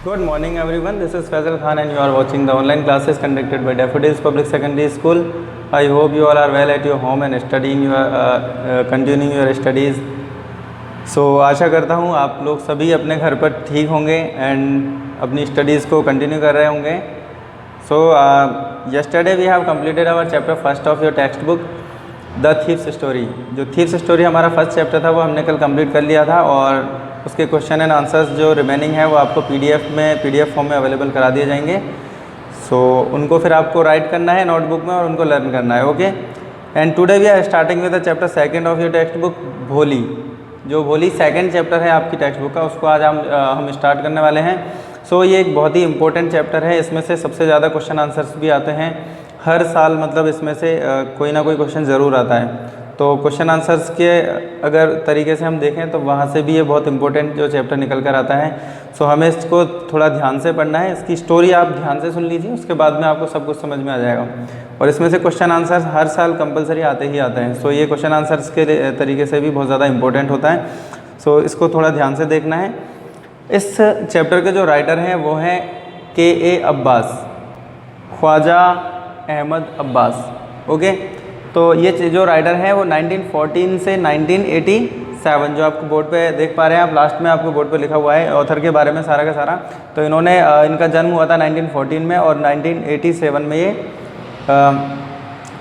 Good morning everyone, this is Faisal Khan and you are watching the online classes conducted by Daffodils Public Secondary School. I hope you all are well at your home and studying your continuing your studies. So आशा करता हूँ आप लोग सभी अपने घर पर ठीक होंगे एंड अपनी स्टडीज़ को कंटिन्यू कर रहे होंगे. So yesterday we have completed our chapter first of your textbook the thieves story. जो थीव्स स्टोरी हमारा फर्स्ट चैप्टर था वो हमने कल कंप्लीट कर लिया था और उसके क्वेश्चन एंड आंसर्स जो रिमेनिंग है वो आपको पीडीएफ फॉर्म में अवेलेबल करा दिए जाएंगे. सो उनको फिर आपको राइट करना है नोटबुक में और उनको लर्न करना है. Okay. And today we are starting with the chapter second of your textbook Bholi. जो भोली सेकंड चैप्टर है आपकी टेक्स्ट बुक का, उसको आज हम स्टार्ट करने वाले हैं. सो ये एक बहुत ही इंपॉर्टेंट चैप्टर है. इसमें से सबसे ज़्यादा क्वेश्चन आंसर्स भी आते हैं हर साल, मतलब इसमें से कोई ना कोई क्वेश्चन ज़रूर आता है. तो क्वेश्चन आंसर्स के अगर तरीके से हम देखें तो वहाँ से भी ये बहुत इंपॉर्टेंट जो चैप्टर निकल कर आता है. सो हमें इसको थोड़ा ध्यान से पढ़ना है. इसकी स्टोरी आप ध्यान से सुन लीजिए, उसके बाद में आपको सब कुछ समझ में आ जाएगा. और इसमें से क्वेश्चन आंसर्स हर साल कंपलसरी आते ही आते हैं. सो ये क्वेश्चन आंसर्स के तरीके से भी बहुत ज़्यादा इंपॉर्टेंट होता है. सो इसको थोड़ा ध्यान से देखना है. इस चैप्टर के जो राइटर हैं वो हैं के अब्बास, ख्वाजा अहमद अब्बास. ओके. तो ये जो राइटर है वो 1914 से 1987, जो आपको बोर्ड पे देख पा रहे हैं आप, लास्ट में आपको बोर्ड पे लिखा हुआ है ऑथर के बारे में सारा का सारा. तो इन्होंने इनका जन्म हुआ था 1914 में और 1987 में ये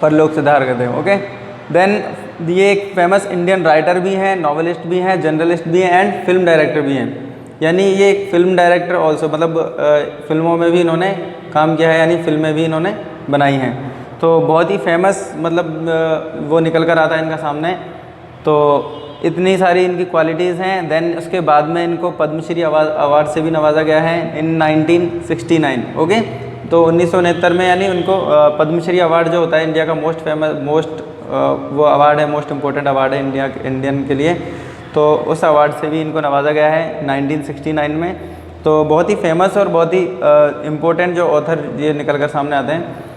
परलोक सिधार करते हैं. ओके. देन ये एक फेमस इंडियन राइटर भी हैं, नॉवेलिस्ट भी हैं, जर्नलिस्ट भी हैं एंड फिल्म डायरेक्टर भी हैं. यानी ये एक फिल्म डायरेक्टर ऑल्सो, मतलब फिल्मों में भी इन्होंने काम किया है, यानी फिल्में भी इन्होंने बनाई हैं. तो बहुत ही फेमस, मतलब वो निकल कर आता है इनका सामने. तो इतनी सारी इनकी क्वालिटीज़ हैं. देन उसके बाद में इनको पद्मश्री अवार्ड से भी नवाजा गया है इन 1969. ओके. तो 1969 में यानी उनको पद्मश्री अवार्ड जो होता है इंडिया का वो अवार्ड है, मोस्ट इम्पोर्टेंट अवार्ड है इंडियन के लिए. तो उस अवार्ड से भी इनको नवाजा गया है 1969 में. तो बहुत ही फेमस और बहुत ही इम्पोर्टेंट जो ऑथर ये निकल कर सामने आते हैं.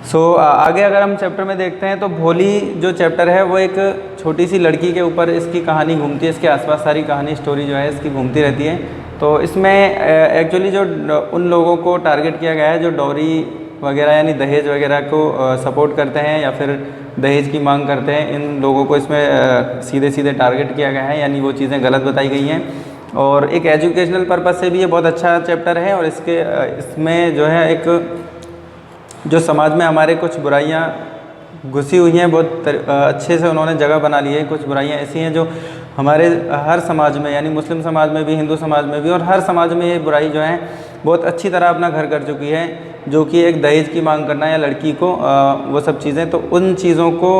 सो आगे अगर हम चैप्टर में देखते हैं तो भोली जो चैप्टर है वो एक छोटी सी लड़की के ऊपर इसकी कहानी घूमती है. इसके आसपास सारी कहानी स्टोरी जो है इसकी घूमती रहती है. तो इसमें एक्चुअली जो उन लोगों को टारगेट किया गया है जो डॉरी वगैरह यानी दहेज वगैरह को सपोर्ट करते हैं या फिर दहेज की मांग करते हैं, इन लोगों को इसमें सीधे सीधे टारगेट किया गया है. यानी वो चीज़ें गलत बताई गई हैं. और एक एजुकेशनल पर्पज़ से भी ये बहुत अच्छा चैप्टर है. और इसमें जो है एक जो समाज में हमारे कुछ बुराइयां घुसी हुई हैं, बहुत अच्छे से उन्होंने जगह बना ली है. कुछ बुराइयां ऐसी हैं जो हमारे हर समाज में, यानी मुस्लिम समाज में भी, हिंदू समाज में भी, और हर समाज में ये बुराई जो है बहुत अच्छी तरह अपना घर कर चुकी है, जो कि एक दहेज की मांग करना या लड़की को वो सब चीज़ें. तो उन चीज़ों को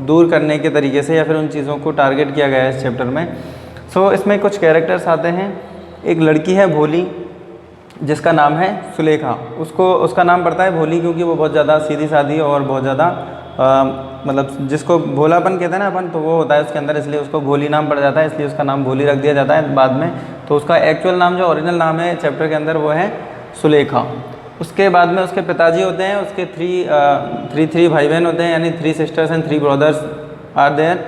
दूर करने के तरीके से या फिर उन चीज़ों को टारगेट किया गया है इस चैप्टर में. सो इसमें कुछ कैरेक्टर्स आते हैं. एक लड़की है भोली जिसका नाम है सुलेखा. उसका नाम पड़ता है भोली क्योंकि वो बहुत ज़्यादा सीधी सादी और बहुत ज़्यादा मतलब जिसको भोलापन कहते हैं ना अपन, तो वो होता है उसके अंदर, इसलिए उसको भोली नाम पड़ जाता है, इसलिए उसका नाम भोली रख दिया जाता है बाद में. तो उसका एक्चुअल नाम जो ओरिजिनल नाम है चैप्टर के अंदर वो है सुलेखा. उसके बाद में उसके पिताजी होते हैं, उसके थ्री भाई बहन होते हैं, यानी 3 sisters and 3 brothers are there,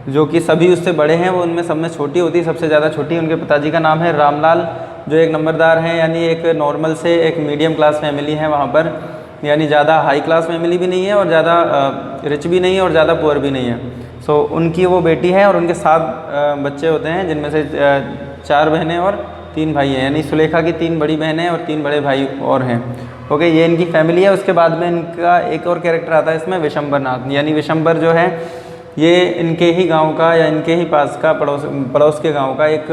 जो कि सभी उससे बड़े हैं. वो उनमें सब में छोटी होती है, सबसे ज़्यादा छोटी. उनके पिताजी का नाम है रामलाल, जो एक नंबरदार हैं, यानी एक नॉर्मल से एक मीडियम क्लास फैमिली है वहाँ पर. यानी ज़्यादा हाई क्लास फैमिली भी नहीं है और ज़्यादा रिच भी नहीं है और ज़्यादा पुअर भी नहीं है. सो उनकी वो बेटी है और उनके 7 बच्चे होते हैं, जिनमें से 4 बहनें और 3 भाई हैं. यानी सुलेखा की 3 बड़ी बहनें और 3 बड़े भाई और हैं. ओके. ये इनकी फैमिली है. उसके बाद में इनका एक और कैरेक्टर आता है इसमें, विशंबर नाथ. यानी विशंबर जो है ये इनके ही गांव का या इनके ही पास का पड़ोस के गांव का एक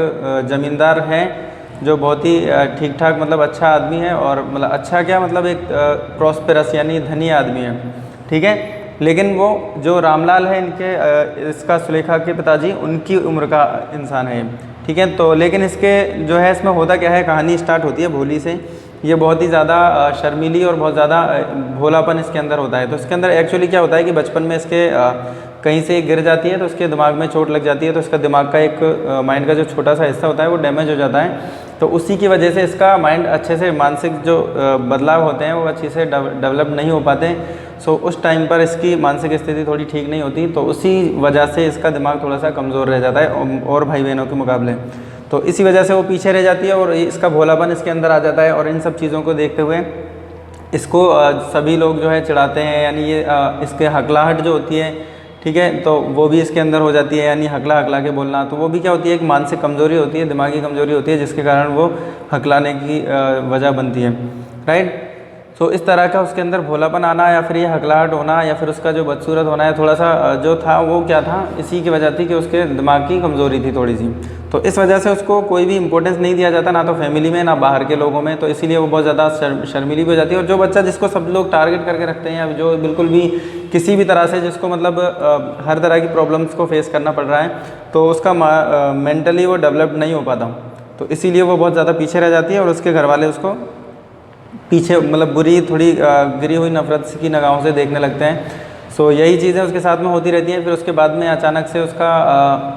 ज़मींदार है, जो बहुत ही ठीक ठाक, मतलब अच्छा आदमी है. और मतलब अच्छा क्या, मतलब एक प्रॉस्पेरस यानी धनी आदमी है. ठीक है. लेकिन वो जो रामलाल है इसका सुलेखा के पिताजी, उनकी उम्र का इंसान है. ठीक है. तो लेकिन इसके जो है इसमें होता क्या है, कहानी स्टार्ट होती है भोली से. ये बहुत ही ज़्यादा शर्मीली और बहुत ज़्यादा भोलापन इसके अंदर होता है. तो इसके अंदर एक्चुअली क्या होता है कि बचपन में इसके कहीं से गिर जाती है तो उसके दिमाग में चोट लग जाती है. तो इसका दिमाग का एक माइंड का जो छोटा सा हिस्सा होता है वो डैमेज हो जाता है. तो उसी की वजह से इसका माइंड अच्छे से, मानसिक जो बदलाव होते हैं वो अच्छे से डेवलप नहीं हो पाते. सो उस टाइम पर इसकी मानसिक स्थिति थोड़ी ठीक नहीं होती. तो उसी वजह से इसका दिमाग थोड़ा सा कमज़ोर रह जाता है और भाई बहनों के मुकाबले. तो तो इसी वजह से वो पीछे रह जाती है और इसका भोलापन इसके अंदर आ जाता है। और इन सब चीज़ों को देखते हुए इसको सभी लोग जो है चिढ़ाते हैं, यानी ये इसके हकलाहट जो होती है, ठीक है, तो वो भी इसके अंदर हो जाती है, यानी हकला हकला के बोलना। तो वो भी क्या होती है, एक मानसिक कमज़ोरी होती है, दिमागी कमज़ोरी होती है, जिसके कारण वो हकलाने की वजह बनती है, राइट। सो इस तरह का उसके अंदर भोलापन आना या फिर ये हकलाहट होना या फिर उसका जो बदसूरत होना है थोड़ा सा जो था वो क्या था, इसी की वजह थी कि उसके दिमाग की कमज़ोरी थी थोड़ी सी। तो इस वजह से उसको कोई भी इंपॉर्टेंस नहीं दिया जाता, ना तो फैमिली में ना बाहर के लोगों में। तो इसीलिए वो बहुत ज़्यादा शर्मीली भी हो जाती है। और जो बच्चा जिसको सब लोग टारगेट करके रखते हैं, या जो बिल्कुल भी किसी भी तरह से जिसको मतलब हर तरह की प्रॉब्लम्स को फेस करना पड़ रहा है, तो उसका मेंटली वो डेवलप नहीं हो पाता। तो इसीलिए वो बहुत ज़्यादा पीछे रह जाती है और उसके घर वाले उसको पीछे मतलब बुरी थोड़ी गिरी हुई नफरत की निगाहों से देखने लगते हैं। सो यही चीज़ें उसके साथ में होती रहती हैं। फिर उसके बाद में अचानक से उसका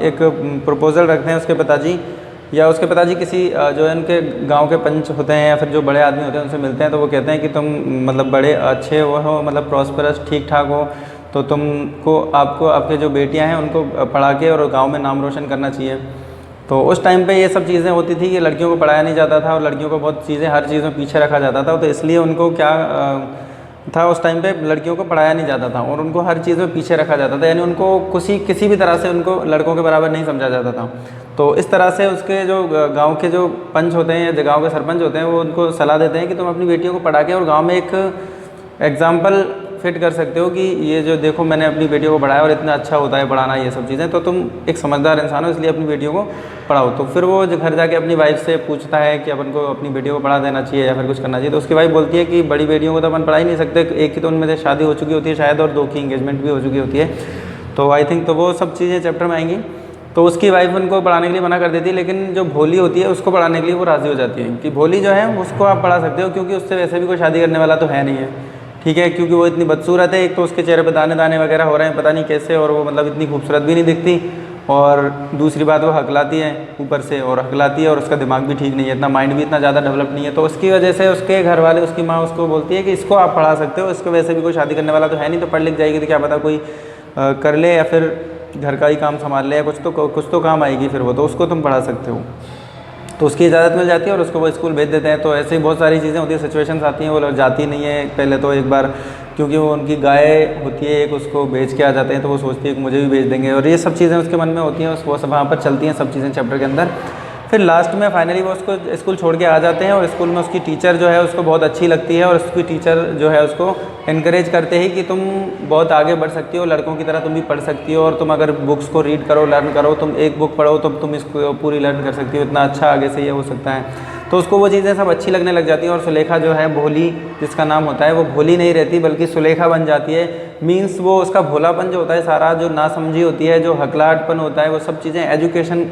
एक प्रपोज़ल रखते हैं उसके पिताजी, या उसके पिताजी किसी जो है उनके गांव के पंच होते हैं या फिर जो बड़े आदमी होते हैं उनसे मिलते हैं। तो वो कहते हैं कि तुम मतलब बड़े अच्छे वो हो, मतलब प्रॉस्परस ठीक ठाक हो, तो तुमको आपको आपके जो बेटियां हैं उनको पढ़ा के और गांव में नाम रोशन करना चाहिए। तो उस टाइम पे ये सब चीज़ें होती थी कि लड़कियों को पढ़ाया नहीं जाता था और लड़कियों को बहुत चीज़ें हर चीज़ में पीछे रखा जाता था। तो इसलिए उनको क्या था, उस टाइम पे लड़कियों को पढ़ाया नहीं जाता था और उनको हर चीज़ में पीछे रखा जाता था, यानी उनको किसी भी तरह से उनको लड़कों के बराबर नहीं समझा जाता था। तो इस तरह से उसके जो गांव के जो पंच होते हैं या गांव के सरपंच होते हैं वो उनको सलाह देते हैं कि तुम अपनी बेटियों को पढ़ा के और गाँव में एक एग्ज़ाम्पल फिट कर सकते हो कि ये जो देखो मैंने अपनी बेटियों को पढ़ाया और इतना अच्छा होता है पढ़ाना, ये सब चीज़ें, तो तुम एक समझदार इंसान हो इसलिए अपनी बेटियों को पढ़ाओ। तो फिर वो जो घर जाके अपनी वाइफ से पूछता है कि अपन को अपनी बेटियों को पढ़ा देना चाहिए या फिर कुछ करना चाहिए। तो उसकी वाइफ बोलती है कि बड़ी बेटियों को तो अपन पढ़ा ही नहीं सकते, एक ही तो उनमें से शादी हो चुकी होती है शायद और 2 की इंगेजमेंट भी हो चुकी होती है। तो आई थिंक तो वो सब चीज़ें चैप्टर में आएंगी। तो उसकी वाइफ उनको पढ़ाने के लिए मना कर देती है, लेकिन जो भोली होती है उसको पढ़ाने के लिए वो राज़ी हो जाती है कि भोली जो है उसको आप पढ़ा सकते हो, क्योंकि उससे वैसे भी कोई शादी करने वाला तो है नहीं है, ठीक है, क्योंकि वो इतनी बदसूरत है। एक तो उसके चेहरे पे दाने दाने वगैरह हो रहे हैं पता नहीं कैसे, और वो मतलब इतनी खूबसूरत भी नहीं दिखती, और दूसरी बात वो हकलाती है ऊपर से, और हकलाती है और उसका दिमाग भी ठीक नहीं है, इतना माइंड भी इतना ज़्यादा डेवलप नहीं है। तो उसकी वजह से उसके घर वाले, उसकी माँ उसको बोलती है कि इसको आप पढ़ा सकते हो, इसको वैसे भी कोई शादी करने वाला तो है नहीं, तो पढ़ लिख जाएगी तो क्या पता कोई कर ले या फिर घर का ही काम संभाल ले या कुछ तो काम आएगी फिर वो, तो उसको तुम पढ़ा सकते हो। तो उसकी इजाज़त मिल जाती है और उसको वो स्कूल भेज देते हैं। तो ऐसे ही बहुत सारी चीज़ें होती है, सिचुएशंस आती हैं, वो लोग जाती नहीं है पहले तो एक बार, क्योंकि वो उनकी गाय होती है एक, उसको बेच के आ जाते हैं, तो वो सोचती है कि मुझे भी बेच देंगे, और ये सब चीज़ें उसके मन में होती हैं, वो सब वहाँ पर चलती हैं सब चीज़ें चैप्टर के अंदर। फिर लास्ट में फाइनली वो उसको स्कूल छोड़ के आ जाते हैं और स्कूल में उसकी टीचर जो है उसको बहुत अच्छी लगती है, और उसकी टीचर जो है उसको इनकरेज करते हैं कि तुम बहुत आगे बढ़ सकती हो, लड़कों की तरह तुम भी पढ़ सकती हो, और तुम अगर बुक्स को रीड करो, लर्न करो, तुम एक बुक पढ़ो तो तुम इसको पूरी लर्न कर सकती हो, इतना अच्छा आगे से ये हो सकता है। तो उसको वो चीज़ें सब अच्छी लगने लग जाती हैं। और सुलेखा जो है भोली जिसका नाम होता है, वो भोली नहीं रहती बल्कि सुलेखा बन जाती है। मीन्स वो उसका भोलापन जो होता है, सारा जो नासमझी होती है, जो हकलाहटपन होता है, वो सब चीज़ें एजुकेशन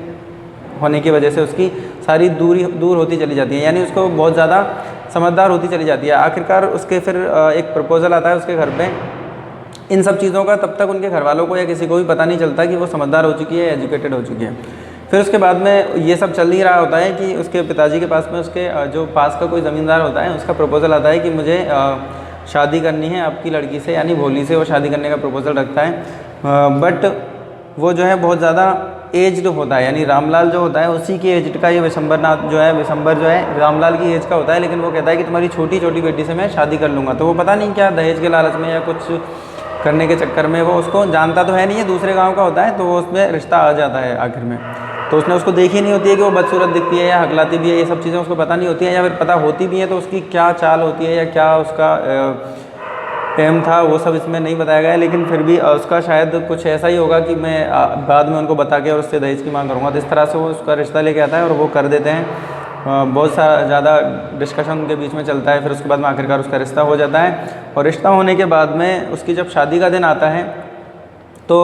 होने की वजह से उसकी सारी दूर होती चली जाती है, यानी उसको बहुत ज़्यादा समझदार होती चली जाती है। आखिरकार उसके फिर एक प्रपोज़ल आता है उसके घर पे। इन सब चीज़ों का तब तक उनके घर वालों को या किसी को भी पता नहीं चलता कि वो समझदार हो चुकी है, एजुकेटेड हो चुकी है। फिर उसके बाद में ये सब चल ही रहा होता है कि उसके पिताजी के पास में उसके जो पास का कोई ज़मींदार होता है, उसका प्रपोज़ल आता है कि मुझे शादी करनी है आपकी लड़की से, यानी भोली से वो शादी करने का प्रपोज़ल रखता है। बट वो जो है बहुत ज़्यादा एज्ड होता है, यानी रामलाल जो होता है उसी की एज का ये विशंबरनाथ जो है, विशंबर जो है रामलाल की एज का होता है, लेकिन वो कहता है कि तुम्हारी छोटी छोटी बेटी से मैं शादी कर लूँगा। तो वो पता नहीं क्या दहेज के लालच में या कुछ करने के चक्कर में, वो उसको जानता तो है नहीं है, दूसरे गांव का होता है, तो वो उसमें रिश्ता आ जाता है आखिर में। तो उसने उसको देखी नहीं होती है कि वो बदसूरत दिखती है या हकलाती भी है, ये सब चीज़ें उसको पता नहीं होती हैं, या फिर पता होती भी हैं तो उसकी क्या चाल होती है या क्या उसका एम था, वो सब इसमें नहीं बताया गया है। लेकिन फिर भी उसका शायद कुछ ऐसा ही होगा कि मैं बाद में उनको बता के और उससे दहेज की मांग करूँगा। तो इस तरह से वो उसका रिश्ता लेके आता है और वो कर देते हैं। बहुत सारा ज़्यादा डिस्कशन उनके बीच में चलता है, फिर उसके बाद में आखिरकार उसका रिश्ता हो जाता है। और रिश्ता होने के बाद में उसकी जब शादी का दिन आता है तो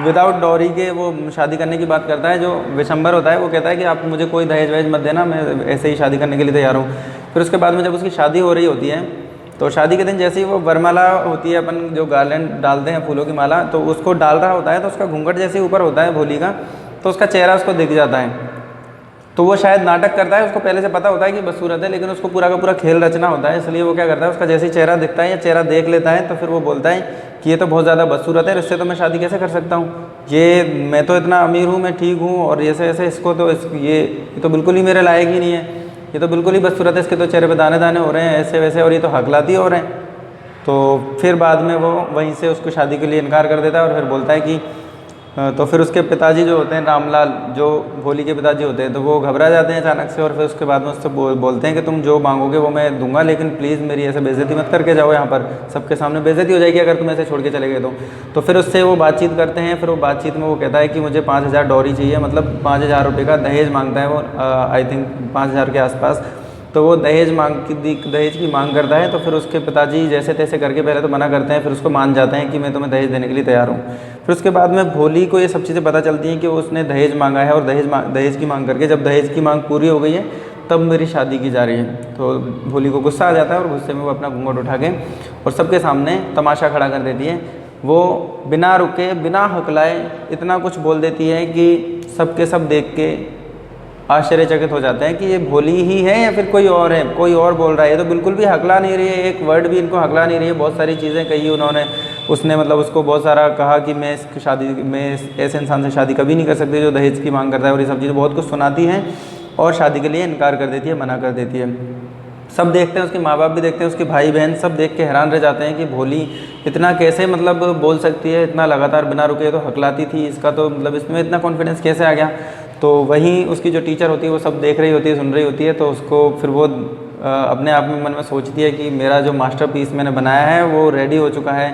विदाउट डॉरी के वो शादी करने की बात करता है। जो विशंबर होता है वो कहता है कि आप मुझे कोई दहेज वहेज मत देना, मैं ऐसे ही शादी करने के लिए तैयार हूँ। फिर उसके बाद में जब उसकी शादी हो रही होती है तो शादी के दिन जैसे ही वो वरमाला होती है, अपन जो गार्लैंड डालते हैं फूलों की माला, तो उसको डाल रहा होता है तो उसका घूंघट जैसे ऊपर होता है भोली का, तो उसका चेहरा उसको दिख जाता है। तो वो शायद नाटक करता है, उसको पहले से पता होता है कि बदसूरत है, लेकिन उसको पूरा का पूरा खेल रचना होता है, इसलिए वो क्या करता है, उसका जैसे ही चेहरा दिखता है या चेहरा देख लेता है तो फिर वो बोलता है कि ये तो बहुत ज़्यादा बदसूरत है, इससे तो मैं शादी कैसे कर सकता हूँ। ये मैं तो इतना अमीर हूँ, मैं ठीक हूँ, और ऐसे ऐसे इसको तो ये तो बिल्कुल ही मेरे लायक ही नहीं है, ये तो बिल्कुल ही बदसूरत है, इसके तो चेहरे पे दाने दाने हो रहे हैं ऐसे वैसे, और ये तो हकलाती हो रहे हैं। तो फिर बाद में वो वहीं से उसको शादी के लिए इनकार कर देता है और फिर बोलता है कि तो फिर उसके पिताजी जो होते हैं रामलाल, जो भोली के पिताजी होते हैं, तो वो घबरा जाते हैं अचानक से, और फिर उसके बाद में उससे बोलते हैं कि तुम जो मांगोगे वो मैं दूंगा, लेकिन प्लीज़ मेरी ऐसे बेइज्जती मत करके जाओ, यहाँ पर सबके सामने बेइज्जती हो जाएगी अगर तुम ऐसे छोड़ के चले गए तो फिर उससे वो बातचीत करते हैं। फिर वो बातचीत में वो कहता है कि मुझे 5,000 डॉरी चाहिए, मतलब 5,000 रुपये का दहेज मांगता है वो, आई थिंक 5,000 के आसपास। तो वो दहेज की मांग करता है। तो फिर उसके पिताजी जैसे तैसे करके पहले तो मना करते हैं, फिर उसको मान जाते हैं कि मैं तुम्हें दहेज देने के लिए तैयार हूँ। फिर उसके बाद में भोली को ये सब चीज़ें पता चलती हैं कि उसने दहेज मांगा है, और दहेज की मांग करके जब दहेज की मांग पूरी हो गई है तब मेरी शादी की जा रही है। तो भोली को गुस्सा आ जाता है और गुस्से में वो अपना घूंघट उठा के और सबके सामने तमाशा खड़ा कर देती है। वो बिना रुके बिना हकलाए इतना कुछ बोल देती है कि सबके सब देख के आश्चर्यचकित हो जाते हैं कि ये भोली ही है या फिर कोई और है, कोई और बोल रहा है। ये तो बिल्कुल भी हकला नहीं रही है, एक वर्ड भी इनको हकला नहीं रही है। बहुत सारी चीज़ें कही उन्होंने, उसने मतलब उसको बहुत सारा कहा कि मैं ऐसे इंसान से शादी कभी नहीं कर सकती जो दहेज की मांग करता है, और ये सब चीज़ें बहुत कुछ सुनाती हैं और शादी के लिए इनकार कर देती है, मना कर देती है। सब देखते हैं, उसके माँ बाप भी देखते हैं, उसके भाई बहन सब देख के हैरान रह जाते हैं कि भोली इतना कैसे मतलब बोल सकती है, इतना लगातार बिना रुके तो हकलाती थी, इसका तो मतलब इसमें इतना कॉन्फिडेंस कैसे आ गया। तो वहीं उसकी जो टीचर होती है वो सब देख रही होती है, सुन रही होती है। तो उसको फिर वो अपने आप में मन में सोचती है कि मेरा जो मास्टरपीस मैंने बनाया है वो रेडी हो चुका है।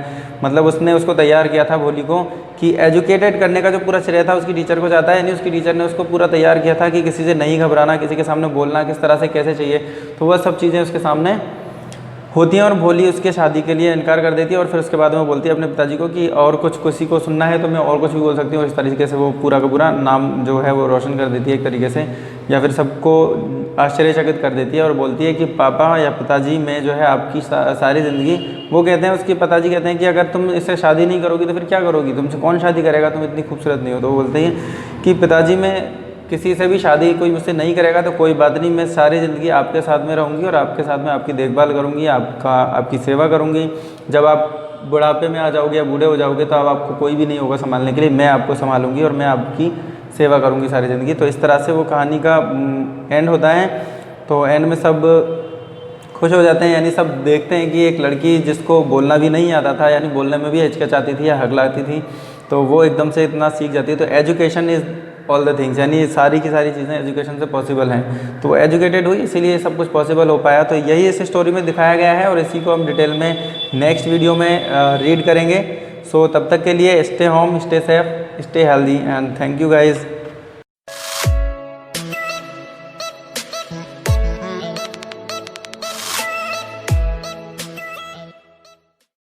मतलब उसने उसको तैयार किया था भोली को कि एजुकेटेड करने का जो पूरा श्रेय था उसकी टीचर को जाता है, यानी उसकी टीचर ने उसको पूरा तैयार किया था कि किसी से नहीं घबराना, किसी के सामने बोलना किस तरह से कैसे चाहिए। तो वह सब चीज़ें उसके सामने होती हैं और भोली उसके शादी के लिए इनकार कर देती है। और फिर उसके बाद में वो बोलती है अपने पिताजी को कि और कुछ किसी को सुनना है तो मैं और कुछ भी बोल सकती हूँ। और इस तरीके से वो पूरा का पूरा नाम जो है वो रोशन कर देती है एक तरीके से, या फिर सबको आश्चर्यचकित कर देती है और बोलती है कि पापा या पिताजी मैं जो है आपकी सारी ज़िंदगी, वो कहते हैं उसके पिताजी कहते हैं कि अगर तुम इससे शादी नहीं करोगी तो फिर क्या करोगी, तुमसे कौन शादी करेगा, तुम इतनी खूबसूरत नहीं हो। तो वो बोलते हैं कि पिताजी मैं किसी से भी शादी कोई मुझसे नहीं करेगा तो कोई बात नहीं, मैं सारी ज़िंदगी आपके साथ में रहूँगी और आपके साथ में आपकी देखभाल करूँगी, आपकी सेवा करूँगी। जब आप बुढ़ापे में आ जाओगे या बूढ़े हो जाओगे तो अब आपको कोई भी नहीं होगा संभालने के लिए, मैं आपको संभालूंगी और मैं आपकी सेवा करूँगी सारी ज़िंदगी। तो इस तरह से वो कहानी का एंड होता है। तो एंड में सब खुश हो जाते हैं, यानी सब देखते हैं कि एक लड़की जिसको बोलना भी नहीं आता था, यानी बोलने में भी हिचकिचाती थी या हकलाती थी, तो वो एकदम से इतना सीख जाती है। तो education is all the things, यानी सारी की सारी चीज़ें एजुकेशन से पॉसिबल हैं। तो वो एजुकेटेड हुई इसीलिए सब कुछ पॉसिबल हो पाया। तो यही इस स्टोरी में दिखाया गया है और इसी को हम डिटेल में नेक्स्ट वीडियो में रीड करेंगे। सो तब तक के लिए stay home, stay safe, stay healthy and thank you guys.